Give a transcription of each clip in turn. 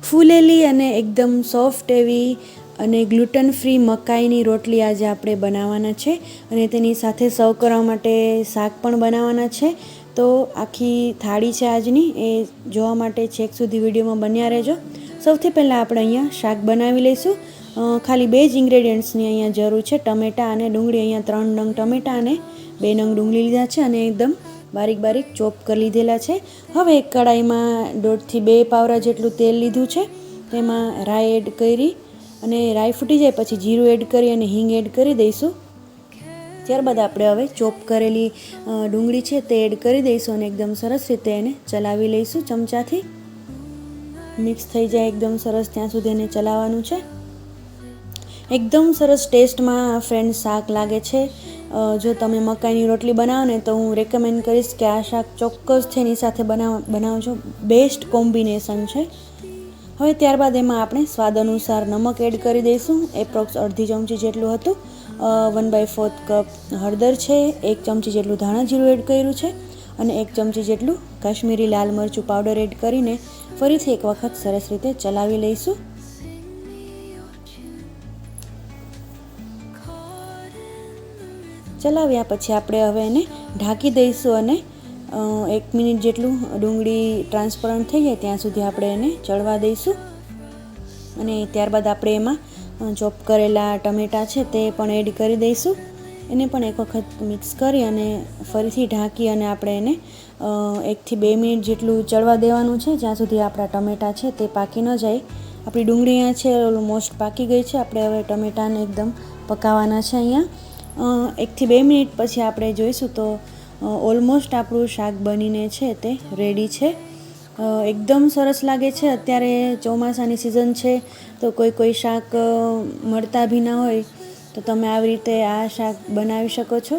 ફૂલેલી અને એકદમ સોફ્ટ એવી અને ગ્લુટન ફ્રી મકાઈની રોટલી આજે આપણે બનાવવાના છે અને તેની સાથે સર્વ કરવા માટે શાક પણ બનાવવાના છે. તો આખી થાળી છે આજની, એ જોવા માટે છેક સુધી વિડીયોમાં બન્યા રહેજો. સૌથી પહેલાં આપણે અહીંયા શાક બનાવી લઈશું. ખાલી 2 જ ઇન્ગ્રેડિયન્ટ્સની અહીંયા જરૂર છે, ટમેટાં અને ડુંગળી. અહીંયા 3 નંગ ટમેટાં અને 2 નંગ ડુંગળી લીધા છે અને એકદમ બારીક બારીક ચોપ કરી લીધેલા છે. હવે એક કડાઈમાં 1.5 થી 2 પાવરા જેટલું તેલ લીધું છે. તેમાં રાઈ એડ કરી અને રાઈ ફૂટી જાય પછી જીરું એડ કરી અને હિંગ એડ કરી દઈશું. ત્યારબાદ આપણે હવે ચોપ કરેલી ડુંગળી છે તે એડ કરી દઈશું અને એકદમ સરસ રીતે એને ચલાવી લઈશું. ચમચાથી મિક્સ થઈ જાય એકદમ સરસ ત્યાં સુધી એને ચલાવવાનું છે. એકદમ સરસ ટેસ્ટમાં ફ્રેન્ડ શાક લાગે છે. જો તમે મકાઈની રોટલી બનાવો ને તો હું રેકમેન્ડ કરીશ કે આ શાક ચોક્કસથી એની સાથે બનાવજો. બેસ્ટ કોમ્બિનેશન છે. હવે ત્યારબાદ એમાં આપણે સ્વાદ અનુસાર નમક એડ કરી દઈશું. એપ્રોક્સ અડધી ચમચી જેટલું હતું. 1/4 કપ હળદર છે, 1 ચમચી જેટલું ધાણા જીરું એડ કર્યું છે અને 1 ચમચી જેટલું કાશ્મીરી લાલ મરચું પાવડર એડ કરીને ફરીથી એક વખત સરસ રીતે ચલાવી લઈશું. ચલાવ્યા પછી આપણે હવે એને ઢાંકી દઈશું અને 1 મિનિટ જેટલું ડુંગળી ટ્રાન્સપરન્ટ થઈ જાય ત્યાં સુધી આપણે એને ચડવા દઈશું. અને ત્યારબાદ આપણે એમાં ચોપ કરેલા ટમેટાં છે તે પણ એડ કરી દઈશું. એને પણ એક વખત મિક્સ કરી અને ફરીથી ઢાંકી અને આપણે એને 1 થી 2 મિનિટ જેટલું ચડવા દેવાનું છે, જ્યાં સુધી આપણા ટમેટાં છે તે પાકી ન જાય. આપણી ડુંગળી અહીંયા છે ઓલમોસ્ટ પાકી ગઈ છે. આપણે હવે ટમેટાને એકદમ પકાવવાના છે. અહીંયા 1 થી 2 મિનિટ પછી આપણે જોઈશું તો ઓલમોસ્ટ આપણું શાક બનીને છે તે રેડી છે. એકદમ સરસ લાગે છે. અત્યારે ચોમાસાની સિઝન છે તો કોઈ શાક મળતા બી ના હોય તો તમે આવી રીતે આ શાક બનાવી શકો છો.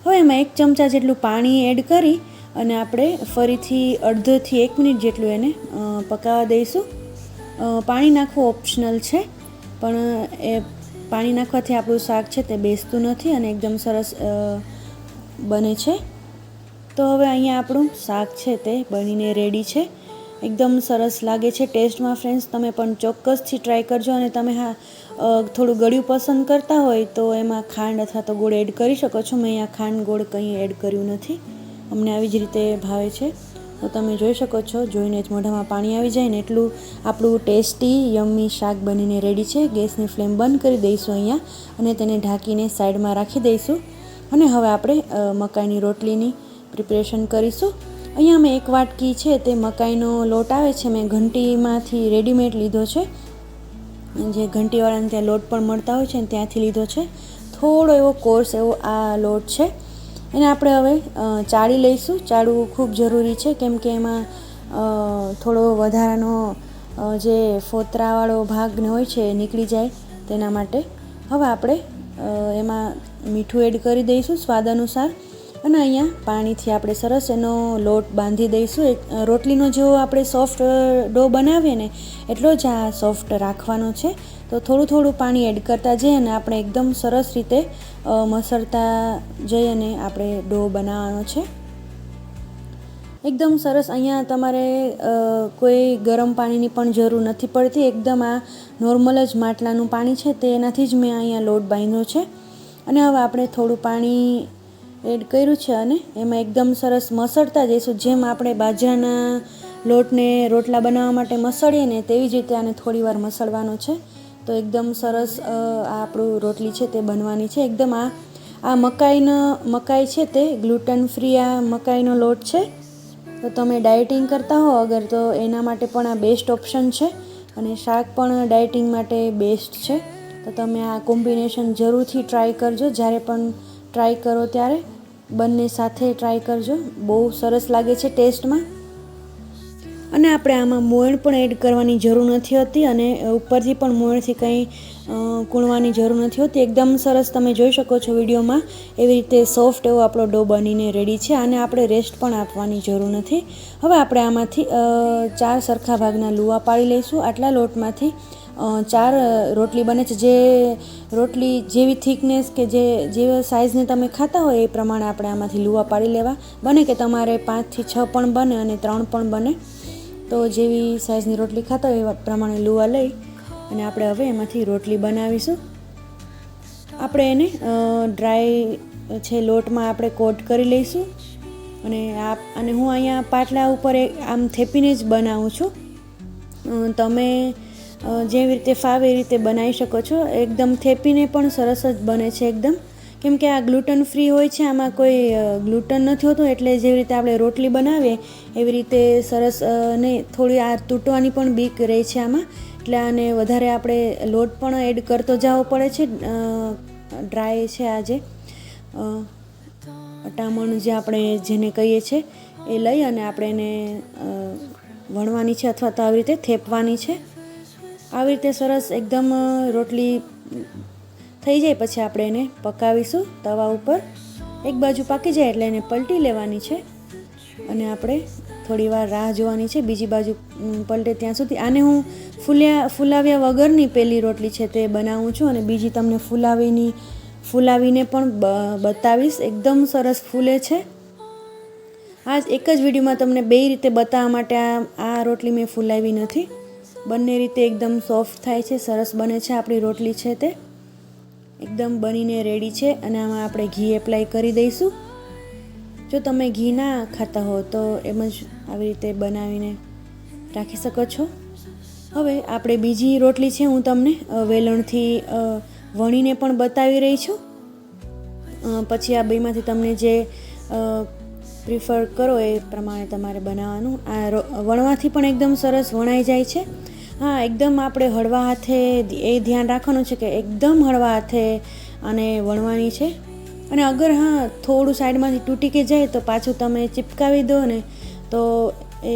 હવે એમાં 1 ચમચા જેટલું પાણી એડ કરી અને આપણે ફરીથી અડધોથી 1 મિનિટ જેટલું એને પકાવવા દઈશું. પાણી નાખવું ઓપ્શનલ છે, પણ એ પાણી નાખવાથી આપણું શાક છે તે બેસતું નથી અને એકદમ સરસ બને છે. તો હવે અહીંયા આપણું શાક છે તે બનીને રેડી છે. એકદમ સરસ લાગે છે ટેસ્ટમાં. ફ્રેન્ડ્સ, તમે પણ ચોક્કસથી ટ્રાય કરજો. અને તમે થોડું ગળ્યું પસંદ કરતા હોય તો એમાં ખાંડ અથવા તો ગોળ એડ કરી શકો છો. મેં અહીંયા ખાંડ ગોળ કંઈ એડ કર્યું નથી. અમને આવી જ રીતે ભાવે છે. તો તમે જોઈ શકો છો, જોઈને જ મોઢામાં પાણી આવી જાય ને એટલું આપણું ટેસ્ટી યમ્મી શાક બનીને રેડી છે. ગેસની ફ્લેમ બંધ કરી દઈશું અહીંયા અને તેને ઢાંકીને સાઈડમાં રાખી દઈશું. અને હવે આપણે મકાઈની રોટલીની પ્રિપરેશન કરીશું. અહીંયા મેં 1 વાટકી છે તે મકાઈનો લોટ આવે છે, મેં ઘંટીમાંથી રેડીમેડ લીધો છે. જે ઘંટીવાળાને ત્યાં લોટ પણ મળતા હોય છે ને ત્યાંથી લીધો છે. થોડો એવો કોર્સ એવો આ લોટ છે. એને આપણે હવે ચાળી લઈશું. ચાળવું ખૂબ જરૂરી છે કેમ કે એમાં થોડો વધારાનો જે ફોતરાવાળો ભાગ હોય છે એ નીકળી જાય તેના માટે. હવે આપણે એમાં મીઠું એડ કરી દઈશું સ્વાદ અનુસાર અને અહીંયા પાણીથી આપણે સરસ એનો લોટ બાંધી દઈશું. રોટલીનો જેવો આપણે સોફ્ટ ડો બનાવીએ ને એટલો જ આ સોફ્ટ રાખવાનો છે. તો થોડું પાણી એડ કરતા જઈએ અને આપણે એકદમ સરસ રીતે મસળતા જઈ અને આપણે ડો બનાવવાનો છે. એકદમ સરસ. અહીંયા તમારે કોઈ ગરમ પાણીની પણ જરૂર નથી પડતી. એકદમ આ નોર્મલ જ માટલાનું પાણી છે તે એનાથી જ મેં અહીંયા લોટ બાંધ્યો છે. અને હવે આપણે થોડું પાણી એડ કર્યું છે અને એમાં એકદમ સરસ મસળતા જઈશું. જેમ આપણે બાજરાના લોટને રોટલા બનાવવા માટે મસળીએ ને તેવી જ રીતે આને થોડી વાર મસળવાનો છે. તો એકદમ સરસ આપણું રોટલી છે તે બનવાની છે. એકદમ આ મકાઈ છે તે ગ્લુટન ફ્રી આ મકાઈનો લોટ છે. તો તમે ડાયટિંગ કરતા હો અગર તો એના માટે પણ આ બેસ્ટ ઓપ્શન છે અને શાક પણ ડાયટિંગ માટે બેસ્ટ છે. તો તમે આ કોમ્બિનેશન જરૂરથી ટ્રાય કરજો. જ્યારે પણ ટ્રાય કરો ત્યારે બંને સાથે ટ્રાય કરજો. બહુ સરસ લાગે છે ટેસ્ટમાં. અને આપણે આમાં મોણ પણ એડ કરવાની જરૂર નથી હોતી અને ઉપરથી પણ મોણથી કંઈ કૂણવાની જરૂર નથી હોતી. એકદમ સરસ તમે જોઈ શકો છો વિડીયોમાં એવી રીતે સોફ્ટ એવો આપણો ડો બનીને રેડી છે. આને આપણે રેસ્ટ પણ આપવાની જરૂર નથી. હવે આપણે આમાંથી 4 સરખા ભાગના લુવા પાડી લઈશું. આટલા લોટમાંથી 4 રોટલી બને છે. જે રોટલી જેવી થિકનેસ કે જે સાઇઝને તમે ખાતા હોય એ પ્રમાણે આપણે આમાંથી લુવા પાડી લેવા. બને કે તમારે 5 થી 6 પણ બને અને 3 પણ બને. તો જેવી સાઇઝની રોટલી ખાતા હોય એવા પ્રમાણે લુવા લઈ અને આપણે હવે એમાંથી રોટલી બનાવીશું. આપણે એને ડ્રાય છે લોટમાં આપણે કોટ કરી લઈશું અને હું અહીંયા પાટલા ઉપર આમ થેપીને જ બનાવું છું. તમે જેવી રીતે ફાવે એ રીતે બનાવી શકો છો. એકદમ થેપીને પણ સરસ જ બને છે એકદમ, કેમ કે આ ગ્લુટન ફ્રી હોય છે, આમાં કોઈ ગ્લુટન નથી હોતું, એટલે જેવી રીતે આપણે રોટલી બનાવીએ એવી રીતે સરસ ને થોડી આ તૂટવાની પણ બીક રહે છે આમાં, એટલે આને વધારે આપણે લોટ પણ એડ કરતો જવો પડે છે. ડ્રાય છે આ જે અટામણ જે આપણે જેને કહીએ છીએ એ લઈ અને આપણે એને વણવાની છે અથવા તો આવી રીતે થેપવાની છે. આવી રીતે સરસ એકદમ રોટલી થઈ જાય પછી આપણે એને પકાવીશું તવા ઉપર. એક બાજુ પાકી જાય એટલે એને પલટી લેવાની છે અને આપણે થોડી વાર રાહ જોવાની છે બીજી બાજુ પલટે ત્યાં સુધી. આને હું ફુલાવ્યા વગરની પેલી રોટલી છે તે બનાવું છું અને બીજી તમને ફુલાવીને પણ બતાવીશ. એકદમ સરસ ફૂલે છે. આ એક જ વિડીયોમાં તમને બે રીતે બતાવવા માટે આ રોટલી મેં ફુલાવી નથી. બંને રીતે એકદમ સોફ્ટ થાય છે, સરસ બને છે. આપણી રોટલી છે તે એકદમ બનીને રેડી છે અને આમાં આપણે ઘી એપ્લાય કરી દઈશું. જો તમે ઘી ના ખાતા હો તો એમ જ આવી રીતે બનાવીને રાખી શકો છો. હવે આપણે બીજી રોટલી છે હું તમને વેલણથી વણીને પણ બતાવી રહી છું. પછી આ બેમાંથી તમને જે પ્રિફર કરો એ પ્રમાણે તમારે બનાવવાનું. આ વણવાથી પણ એકદમ સરસ વણાઈ જાય છે. હા, એકદમ આપણે હળવા હાથે એ ધ્યાન રાખવાનું છે કે એકદમ હળવા હાથે આને વણવાની છે. અને અગર થોડું સાઈડમાંથી તૂટી કે જાય તો પાછું તમે ચિપકાવી દો ને તો એ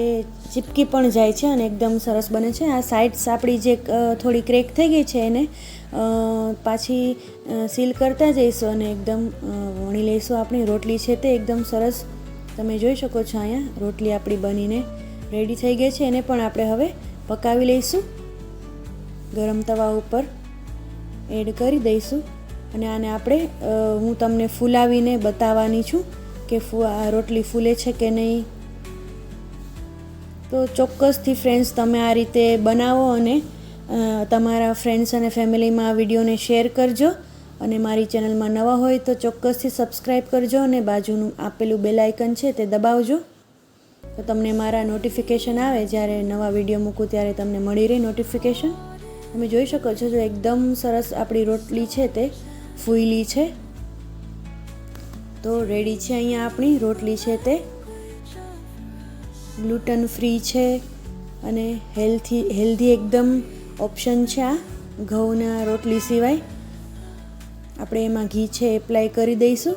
ચીપકી પણ જાય છે અને એકદમ સરસ બને છે. આ સાઈડ્સ આપણી જે થોડી ક્રેક થઈ ગઈ છે એને પાછી સીલ કરતા જઈશું અને એકદમ વણી લઈશું. આપણી રોટલી છે તે એકદમ સરસ તમે જોઈ શકો છો. અહીંયા રોટલી આપણી બનીને રેડી થઈ ગઈ છે. એને પણ આપણે હવે પકાવી લઈશું. ગરમ તવા ઉપર એડ કરી દઈશું અને આને આપણે હું તમને ફૂલાવીને બતાવવાની છું કે આ રોટલી ફૂલે છે કે નહીં. તો ચોક્કસથી ફ્રેન્ડ્સ તમે આ રીતે બનાવો અને તમારા ફ્રેન્ડ્સ અને ફેમિલીમાં આ વિડીયોને શેર કરજો. અને મારી ચેનલમાં નવા હોય તો ચોક્કસથી સબસ્ક્રાઈબ કરજો અને બાજુનું આપેલું બેલ આઇકન છે તે દબાવજો તો તમને મારા નોટિફિકેશન આવે. જ્યારે નવા વિડીયો મૂકું ત્યારે તમને મળી રહે નોટિફિકેશન. તમે જોઈ શકો છો જો એકદમ સરસ આપણી રોટલી છે તે ફૂલી છે. તો રેડી છે અહીંયા આપણી રોટલી છે તે ગ્લુટન ફ્રી છે અને હેલ્ધી એકદમ ઓપ્શન છે. આ ઘઉંના રોટલી સિવાય આપણે એમાં ઘી છે એપ્લાય કરી દઈશું.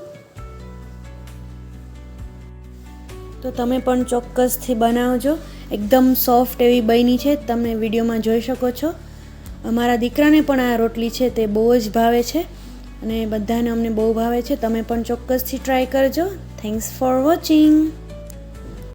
તો તમે પણ ચોક્કસથી બનાવજો. એકદમ સોફ્ટ એવી બની છે, તમે વિડીયોમાં જોઈ શકો છો. અમારા દીકરાને પણ આ રોટલી છે તે બહુ જ ભાવે છે અને બધાને અમને બહુ ભાવે છે. તમે પણ ચોક્કસથી ટ્રાય કરજો. Thanks for watching.